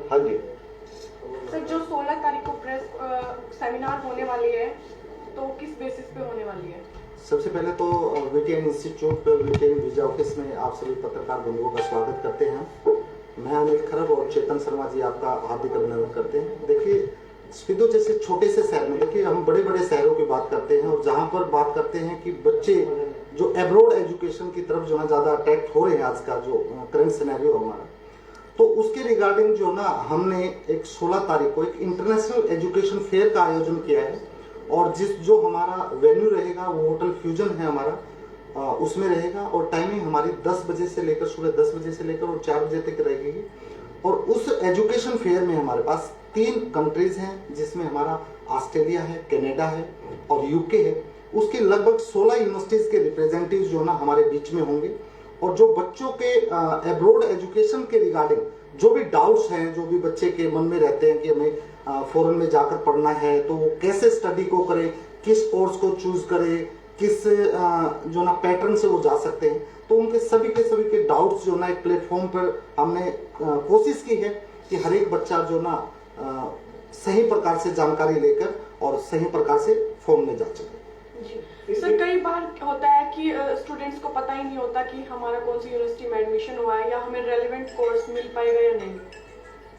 हाँ जी सर, जो 16 तारीख को प्रेस सेमिनार होने वाली है, तो किस बेसिस पे होने वाली है? सबसे पहले तो वीटीएन इंस्टीट्यूट वीटीएन वीजा ऑफिस में आप सभी पत्रकार बंधुओं का स्वागत करते हैं। मैं अनिल खरब और चेतन शर्मा जी आपका हार्दिक अभिनंदन करते हैं। देखिए, स्पीडो जैसे छोटे से शहर में, देखिए हम बड़े बड़े शहरों की बात करते हैं और जहां पर बात करते हैं कि बच्चे जो एब्रोड एजुकेशन की तरफ जो है ज्यादा अट्रैक्ट हो रहे हैं, आज का जो करंट सिनेरियो हमारा, तो उसके रिगार्डिंग जो ना हमने एक 16 तारीख को एक इंटरनेशनल एजुकेशन फेयर का आयोजन किया है और जो हमारा वेन्यू रहेगा वो होटल फ्यूजन है हमारा, उसमें रहेगा और टाइमिंग हमारी 10 बजे से लेकर सुबह 10 बजे से लेकर और 4 बजे तक रहेगी। और उस एजुकेशन फेयर में हमारे पास 3 कंट्रीज हैं, जिसमें हमारा ऑस्ट्रेलिया है, कनाडा है और यूके है। उसके लगभग 16 यूनिवर्सिटीज के रिप्रेजेंटेटिव जो ना हमारे बीच में होंगे और जो बच्चों के एब्रोड एजुकेशन के रिगार्डिंग जो भी डाउट्स हैं, जो भी बच्चे के मन में रहते हैं कि हमें फॉरेन में जाकर पढ़ना है तो वो कैसे स्टडी को करे, किस कोर्स को चूज करे, किस जो ना पैटर्न से वो जा सकते हैं, तो उनके सभी के डाउट्स जो ना एक प्लेटफॉर्म पर हमने कोशिश की है कि हर एक बच्चा जो ना सही प्रकार से जानकारी लेकर और सही प्रकार से फॉर्म में जा सके। सर, कई बार होता है कि स्टूडेंट्स को पता ही नहीं होता कि हमारा कौन सी यूनिवर्सिटी में एडमिशन हुआ है या हमें रेलेवेंट कोर्स मिल पाएगा या नहीं,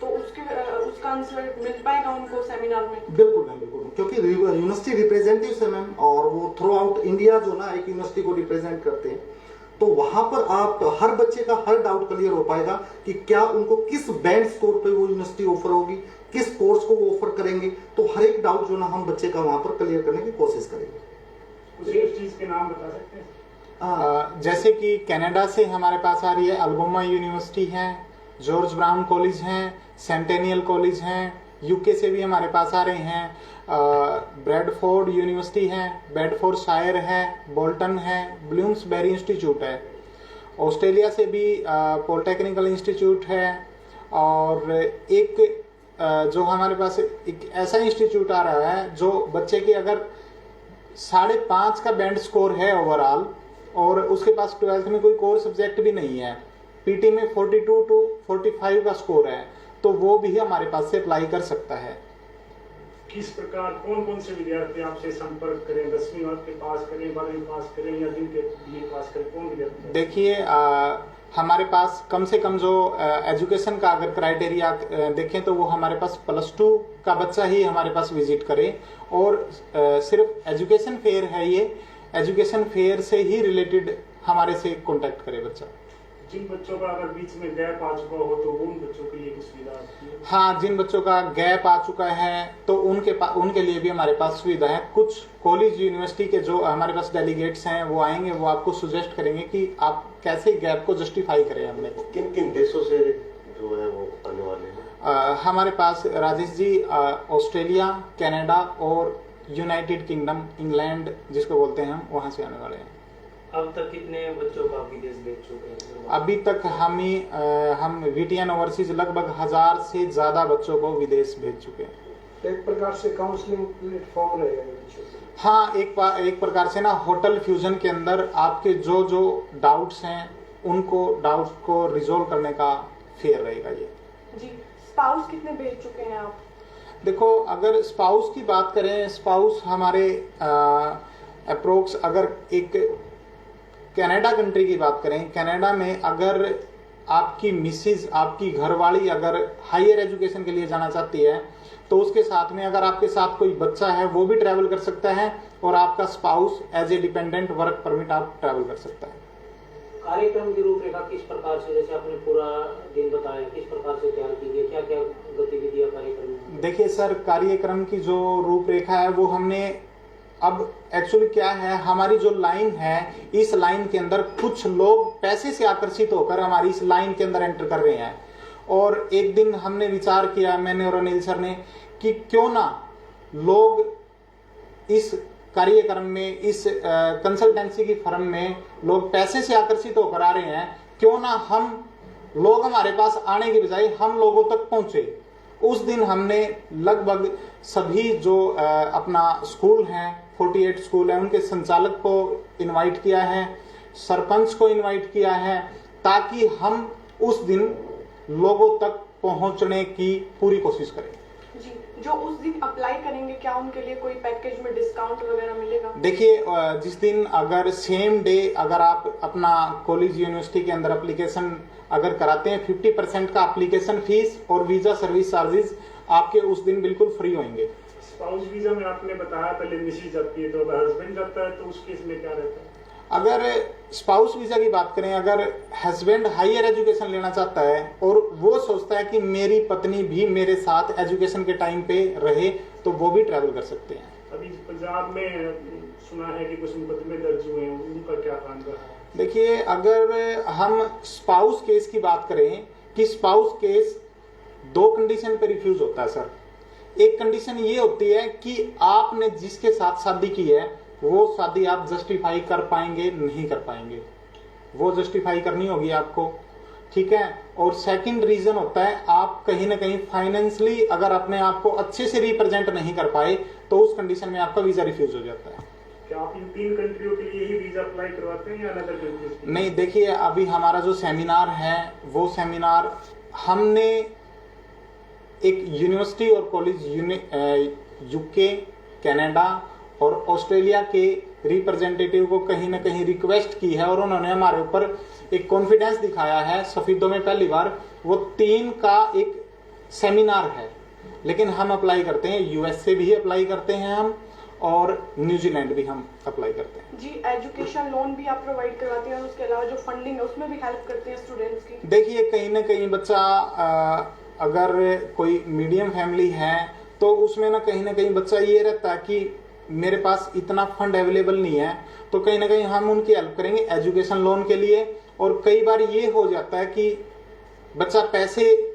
तो उसका आंसर मिल पाएगा उनको सेमिनार में? बिल्कुल मैम, बिल्कुल, क्योंकि यूनिवर्सिटी रिप्रेजेंटेटिव है मैम और वो थ्रू आउट इंडिया जो ना एक यूनिवर्सिटी को रिप्रेजेंट करते हैं, तो वहां पर आप हर बच्चे का हर डाउट क्लियर हो पाएगा कि क्या उनको किस बैंड स्कोर पे वो यूनिवर्सिटी ऑफर होगी, किस कोर्स को वो ऑफर करेंगे, तो हर एक डाउट जो ना हम बच्चे का वहां पर क्लियर करने की कोशिश करेंगे। उस यूनिवर्सिटीज के नाम बता सकते हैं? जैसे कि कनाडा से हमारे पास आ रही है अल्गोमा यूनिवर्सिटी है, जॉर्ज ब्राउन कॉलेज है, सेंटेनियल कॉलेज है, यूके से भी हमारे पास आ रहे हैं, ब्रैडफोर्ड यूनिवर्सिटी है, बेडफोर्डशायर है, बोल्टन है, ब्लूम्सबेरी इंस्टीट्यूट है, ऑस्ट्रेलिया से भी पॉलिटेक्निकल इंस्टीट्यूट है और एक जो हमारे पास एक ऐसा इंस्टीट्यूट आ रहा है जो बच्चे की अगर 5.5 का बैंड स्कोर है ओवरऑल और उसके पास 12th में कोई कोर सब्जेक्ट भी नहीं है, पीटी में 42 to 45 का स्कोर है, तो वो भी हमारे पास से अप्लाई कर सकता है। किस प्रकार कौन से विद्यार्थी आपसे संपर्क करें? 10वीं के पास करें, 12वीं पास करें या दिन के लिए पास करें, कौन विद्यार्थी? देखिए, हमारे पास कम से कम जो एजुकेशन का अगर क्राइटेरिया देखें तो वो हमारे पास +2 का बच्चा ही हमारे पास विजिट करे और सिर्फ एजुकेशन फेयर है, ये एजुकेशन फेयर से ही रिलेटेड हमारे से कांटेक्ट करे बच्चा। जिन बच्चों का अगर बीच में गैप आ चुका हो तो उन बच्चों के लिए कुछ सुविधा है? हाँ, जिन बच्चों का गैप आ चुका है तो उनके लिए भी हमारे पास सुविधा है। कुछ कॉलेज यूनिवर्सिटी के जो हमारे पास डेलीगेट्स हैं वो आएंगे, वो आपको सुजेस्ट करेंगे कि आप कैसे गैप को जस्टिफाई करें। हमने किन किन देशों से जो है वो आने वाले हैं? हमारे पास राजेश जी ऑस्ट्रेलिया, कनाडा और यूनाइटेड किंगडम, इंग्लैंड जिसको बोलते हैं हम, वहां से आने वाले हैं। अब तक कितने बच्चों को विदेश भेज चुके हैं? अभी तक हम वीटीएन ओवरसीज लगभग 1000 से ज्यादा बच्चों को विदेश भेज चुके हैं। एक प्रकार से काउंसलिंग प्लेटफॉर्म रहेगा? हाँ, एक प्रकार से ना होटल फ्यूजन के अंदर आपके जो डाउट्स हैं उनको डाउट्स को रिजोल्व करने का फेयर रहेगा ये। जी, स्पाउस कितने भेज चुके हैं आप? देखो, अगर स्पाउस की बात करें, स्पाउस हमारे अप्रोक्स अगर एक कनाडा कंट्री की बात करें, कनाडा में अगर आपकी मिसेज, आपकी घरवाली अगर हायर एजुकेशन के लिए जाना चाहती है तो उसके साथ में अगर आपके साथ कोई बच्चा है वो भी ट्रैवल कर सकता है और आपका spouse as a dependent work permit आप ट्रैवल कर सकता है। कार्यक्रम की रूपरेखा किस प्रकार से, जैसे आपने पूरा दिन बताया, किस प्रकार से तैयार की गई, क्या क्या गतिविधियां कार्यक्रम? देखिए सर, कार्यक्रम की जो रूपरेखा है वो हमने अब एक्चुअली क्या है, हमारी जो लाइन है इस लाइन के अंदर कुछ लोग पैसे से आकर्षित होकर हमारी इस लाइन के अंदर एंटर कर रहे हैं और एक दिन हमने विचार किया, मैंने और अनिल सर ने, कि क्यों ना लोग इस कार्यक्रम में, इस कंसल्टेंसी की फर्म में लोग पैसे से आकर्षित होकर आ रहे हैं, क्यों ना हम लोग हमारे पास आने की बजाय हम लोगों तक पहुंचे। उस दिन हमने लगभग सभी जो अपना स्कूल हैं, 48 स्कूल है, उनके संचालक को इनवाइट किया है, सरपंच को इनवाइट किया है, ताकि हम उस दिन लोगों तक पहुंचने की पूरी कोशिश करें। जी, जो उस दिन अप्लाई करेंगे क्या उनके लिए कोई पैकेज में डिस्काउंट वगैरह मिलेगा? देखिए, जिस दिन अगर सेम डे अगर आप अपना कॉलेज यूनिवर्सिटी के अंदर एप्लीकेशन अगर कराते हैं, 50% का एप्लीकेशन फीस और वीजा सर्विस चार्जेस आपके उस दिन बिल्कुल फ्री होंगे। स्पाउस वीजा में आपने बताया पहले मिसेज जाती है, तो अगर हस्बैंड जाता है तो उस केस में क्या रहता है? अगर स्पाउस वीजा की बात करें, अगर हस्बैंड हायर एजुकेशन लेना चाहता है और वो सोचता है कि मेरी पत्नी भी मेरे साथ एजुकेशन के टाइम पे रहे, तो वो भी ट्रैवल कर सकते हैं। अभी पंजाब में सुना है कि कुछ मुकदमे दर्ज हुए हैं, उनका क्या कान रहा है? देखिए, अगर हम स्पाउस केस की बात करें कि स्पाउस केस 2 कंडीशन पे रिफ्यूज होता है सर। एक कंडीशन ये होती है कि आपने जिसके साथ शादी की है वो शादी आप जस्टिफाई कर पाएंगे नहीं कर पाएंगे, वो जस्टिफाई करनी होगी आपको, ठीक है। और सेकंड रीजन होता है आप कहीं ना कहीं फाइनेंशियली अगर अपने आप को अच्छे से रिप्रेजेंट नहीं कर पाए तो उस कंडीशन में आपका वीजा रिफ्यूज हो जाता है। क्या आप इन 3 कंट्रियों के लिए ही वीजा अप्लाई करवाते हैं या अलग अलग कंट्रीज? नहीं, देखिए, अभी हमारा जो सेमिनार है वो सेमिनार हमने एक यूनिवर्सिटी और कॉलेज यूके, कनाडा और ऑस्ट्रेलिया के रिप्रेजेंटेटिव को कहीं ना कहीं रिक्वेस्ट की है और उन्होंने हमारे ऊपर एक कॉन्फिडेंस दिखाया है। सफीदों में पहली बार वो 3 का एक सेमिनार है, लेकिन हम अप्लाई करते हैं, यूएस से भी अप्लाई करते हैं हम, और न्यूजीलैंड भी हम अप्लाई करते हैं। जी, एजुकेशन लोन भी आप प्रोवाइड करवाते हैं और उसके अलावा जो फंडिंग है उसमें भी हेल्प करते हैं स्टूडेंट्स की? देखिए, कहीं ना कहीं बच्चा अगर कोई मीडियम फैमिली है तो उसमें ना कहीं बच्चा ये रहता है कि मेरे पास इतना फंड अवेलेबल नहीं है, तो कहीं ना कहीं हम उनकी हेल्प करेंगे एजुकेशन लोन के लिए। और कई बार ये हो जाता है कि बच्चा पैसे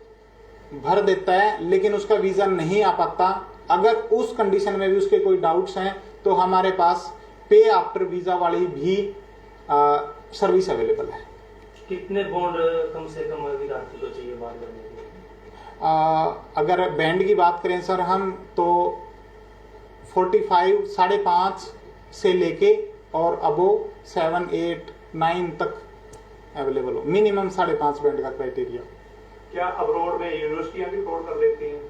भर देता है लेकिन उसका वीजा नहीं आ पाता, अगर उस कंडीशन में भी उसके कोई डाउट्स हैं तो हमारे पास पे आफ्टर वीजा वाली भी सर्विस अवेलेबल है। कितने बॉन्ड कम से कम विद्यार्थी को चाहिए बात करने के लिए? अगर बैंड की बात करें सर हम, तो 45 5.5 से लेके और अबो 7, 8, 9 तक अवेलेबल हो, मिनिमम 5.5 बैंड का क्राइटेरिया। क्या अब्रॉड में यूनिवर्सिटियां भी फ्रॉड कर लेती हैं?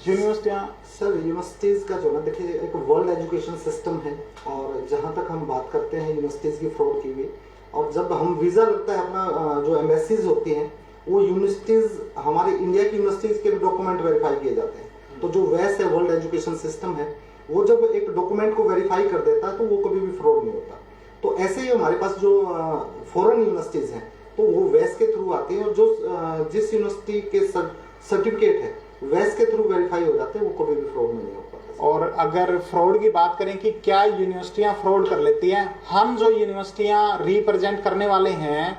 यूनिवर्सिटियां सर, यूनिवर्सिटीज का जो ना, देखिए, एक वर्ल्ड एजुकेशन सिस्टम है और जहां तक हम बात करते हैं यूनिवर्सिटीज की फ्रॉड की हुई, और जब हम वीजा लगता है अपना, जो एम्बेसीज होती हैं वो यूनिवर्सिटीज, हमारे इंडिया की यूनिवर्सिटीज के डॉक्यूमेंट वेरीफाई किए जाते हैं। तो जो वैस है, वर्ल्ड एजुकेशन सिस्टम है, वो जब एक डॉक्यूमेंट को वेरीफाई कर देता है तो वो कभी भी फ्रॉड नहीं होता। तो ऐसे ही हमारे पास जो फॉरेन यूनिवर्सिटीज हैं तो वो वैस के थ्रू आती हैं, और जो जिस यूनिवर्सिटी के सर्टिफिकेट है वैस के थ्रू वेरीफाई हो जाते हैं, वो कभी भी फ्रॉड में नहीं हो पाता। और अगर फ्रॉड की बात करें कि क्या यूनिवर्सिटियां फ्रॉड कर लेती हैं, हम जो यूनिवर्सिटियां रिप्रेजेंट करने वाले हैं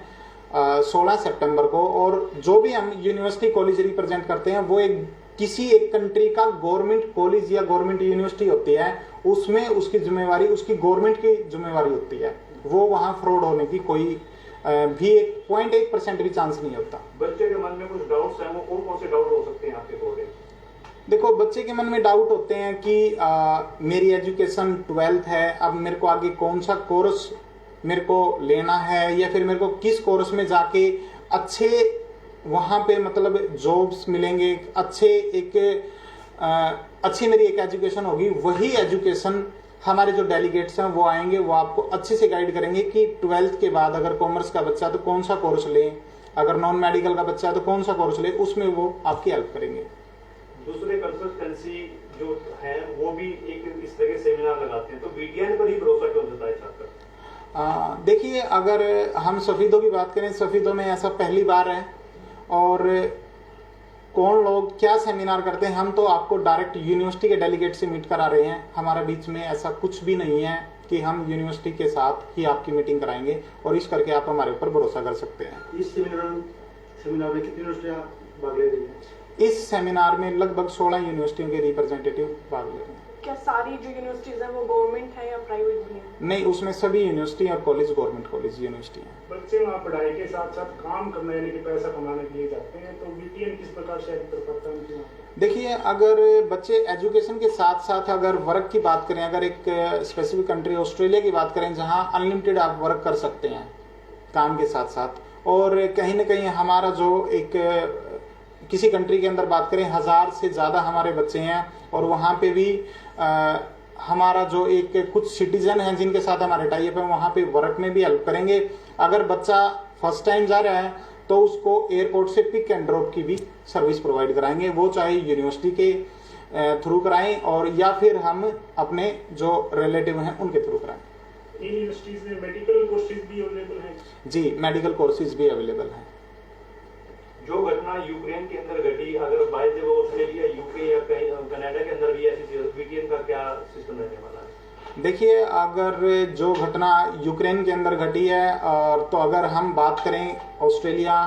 16 सितंबर को, और जो भी हम यूनिवर्सिटी कॉलेज रिप्रेजेंट करते हैं वो किसी एक कंट्री का गवर्नमेंट कॉलेज या गवर्नमेंट यूनिवर्सिटी होती है, उसमें उसकी जिम्मेवारी उसकी गवर्नमेंट की जिम्मेवारी होती है, वो वहां फ्रॉड होने की कोई भी 0.1% भी चांस नहीं होता। बच्चे के मन में कुछ डाउट्स हैं, वो कौन कौन से डाउट हो सकते हैं आपके अकॉर्डिंग? देखो, बच्चे के मन में डाउट होते हैं कि मेरी एजुकेशन 12th है, अब मेरे को आगे कौन सा कोर्स मेरे को लेना है, या फिर मेरे को किस कोर्स में जाके अच्छे वहां पे मतलब जॉब्स मिलेंगे, अच्छी मेरी एक एजुकेशन होगी। वही एजुकेशन हमारे जो डेलीगेट्स हैं वो आएंगे, वो आपको अच्छे से गाइड करेंगे कि 12th के बाद अगर कॉमर्स का बच्चा तो कौन सा कोर्स ले, अगर नॉन मेडिकल का बच्चा है तो कौन सा कोर्स ले, उसमें वो आपकी हेल्प करेंगे। दूसरे कंसल्टेंसी जो है वो भी एक इस तरह के सेमिनार लगाते हैं, तो वीटीएन पर ही भरोसा क्यों जताए छात्र? देखिए, अगर हम सफीदों की बात करें, सफीदों में ऐसा पहली बार है, और कौन लोग क्या सेमिनार करते हैं, हम तो आपको डायरेक्ट यूनिवर्सिटी के डेलीगेट से मीट करा रहे हैं। हमारे बीच में ऐसा कुछ भी नहीं है कि हम यूनिवर्सिटी के साथ ही आपकी मीटिंग कराएंगे, और इस करके आप हमारे ऊपर भरोसा कर सकते हैं। इस सेमिनार में कितनी यूनिवर्सिटियां भाग ले रही हैं? इस सेमिनार में लगभग 16 यूनिवर्सिटियों के रिप्रेजेंटेटिव भाग ले रहे हैं। क्या सारी जो यूनिवर्सिटीज हैं वो गवर्नमेंट है या प्राइवेट भी है? नहीं, उसमें सभी यूनिवर्सिटी और कॉलेज गवर्नमेंट कॉलेज यूनिवर्सिटी हैं। बच्चे वहाँ पढ़ाई के साथ साथ काम करने यानी कि पैसा कमाने के लिए जाते हैं, तो वीटीएन किस प्रकार से हेल्प कर पाता है? देखिए, अगर बच्चे एजुकेशन के साथ साथ अगर वर्क की बात करें, अगर एक स्पेसिफिक कंट्री ऑस्ट्रेलिया की बात करें जहां अनलिमिटेड आप वर्क कर सकते हैं काम के साथ साथ, और कहीं ना कहीं हमारा जो एक किसी कंट्री के अंदर बात करें 1000 से ज़्यादा हमारे बच्चे हैं और वहाँ पे भी हमारा जो एक कुछ सिटीजन हैं जिनके साथ हमारे टाई अप है वहाँ पे वर्क में भी हेल्प करेंगे। अगर बच्चा फर्स्ट टाइम जा रहा है तो उसको एयरपोर्ट से पिक एंड ड्रॉप की भी सर्विस प्रोवाइड कराएंगे, वो चाहे यूनिवर्सिटी के थ्रू कराएं और या फिर हम अपने जो रिलेटिव हैं उनके थ्रू कराएं। इन यूनिवर्सिटीज में मेडिकल कोर्सेज भी अवेलेबल हैं? जी, मेडिकल कोर्सेज भी अवेलेबल हैं। जो घटना यूक्रेन के अंदर घटी, अगर by the way Australia, UK या कहीं कनाडा के अंदर भी ऐसी वीटीएन का क्या सिस्टम रहने वाला है? देखिए, अगर जो घटना यूक्रेन के अंदर घटी है और तो अगर हम बात करें ऑस्ट्रेलिया,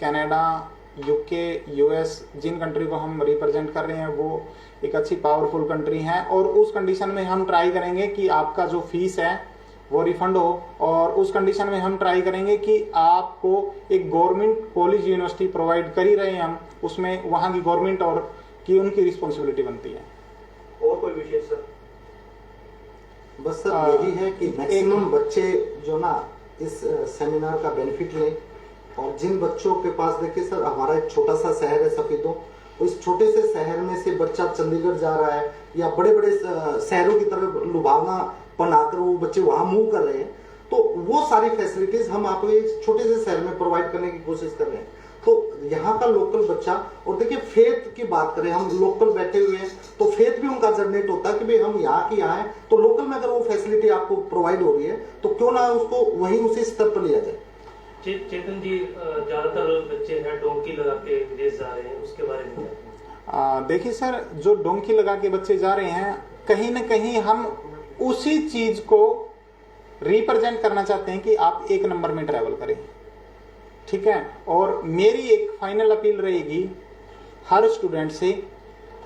कनाडा, यूके, यूएस, जिन कंट्री को हम रिप्रेजेंट कर रहे हैं वो एक अच्छी पावरफुल कंट्री हैं और उस कंडीशन में हम ट्राई करेंगे कि आपका जो फीस है वो रिफंड हो और उस कंडीशन में हम ट्राई करेंगे कि आपको एक गवर्नमेंट कॉलेज यूनिवर्सिटी प्रोवाइड कर ही रहे हैं हम, उसमें वहाँ की गवर्नमेंट और की उनकी रिस्पॉन्सिबिलिटी बनती है। और कोई विशेष सर? बस सर यही है कि मैक्सिमम बच्चे जो ना इस सेमिनार का बेनिफिट लें और जिन बच्चों के पास, देखिए सर हमारा एक छोटा सा शहर है सफीदो, इस छोटे से शहर में से बच्चा चंडीगढ़ जा रहा है या बड़े बड़े शहरों की तरफ लुभावना बनाकर वो बच्चे वहां मूव कर रहे हैं, तो वो सारी फैसिलिटीज हम आपको एक छोटे से शहर में प्रोवाइड करने की कोशिश कर रहे हैं। तो यहाँ का लोकल बच्चा, और देखिए फेथ की बात करें, हम लोकल बैठे हुए हैं तो फेथ भी उनका जनरेट होता है कि भाई हम यहाँ के यहाँ हैं, तो लोकल में अगर वो फैसिलिटी आपको प्रोवाइड हो रही है तो क्यों ना उसको वहीं उसी स्तर पर लिया जाए। चेतन जी, ज्यादातर बच्चे हैं डोंकी लगा के विदेश जा रहे हैं, उसके बारे में? देखिए सर, जो डोंकी लगा के बच्चे जा रहे हैं कहीं ना कहीं हम उसी चीज को रिप्रेजेंट करना चाहते हैं कि आप 1 नंबर में ट्रैवल करें, ठीक है। और मेरी एक फाइनल अपील रहेगी हर स्टूडेंट से,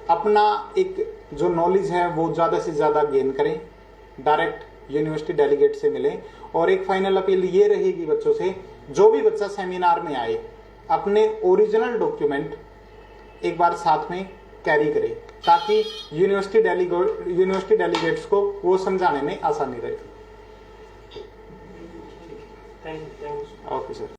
अपना एक जो नॉलेज है वो ज्यादा से ज्यादा गेन करें, डायरेक्ट यूनिवर्सिटी डेलीगेट से मिले। और एक फाइनल अपील ये रहेगी बच्चों से, जो भी बच्चा सेमिनार में आए अपने ओरिजिनल डॉक्यूमेंट एक बार साथ में कैरी करे ताकि यूनिवर्सिटी डेलीगेट्स को वो समझाने में आसानी रहे। Thank you. Okay sir.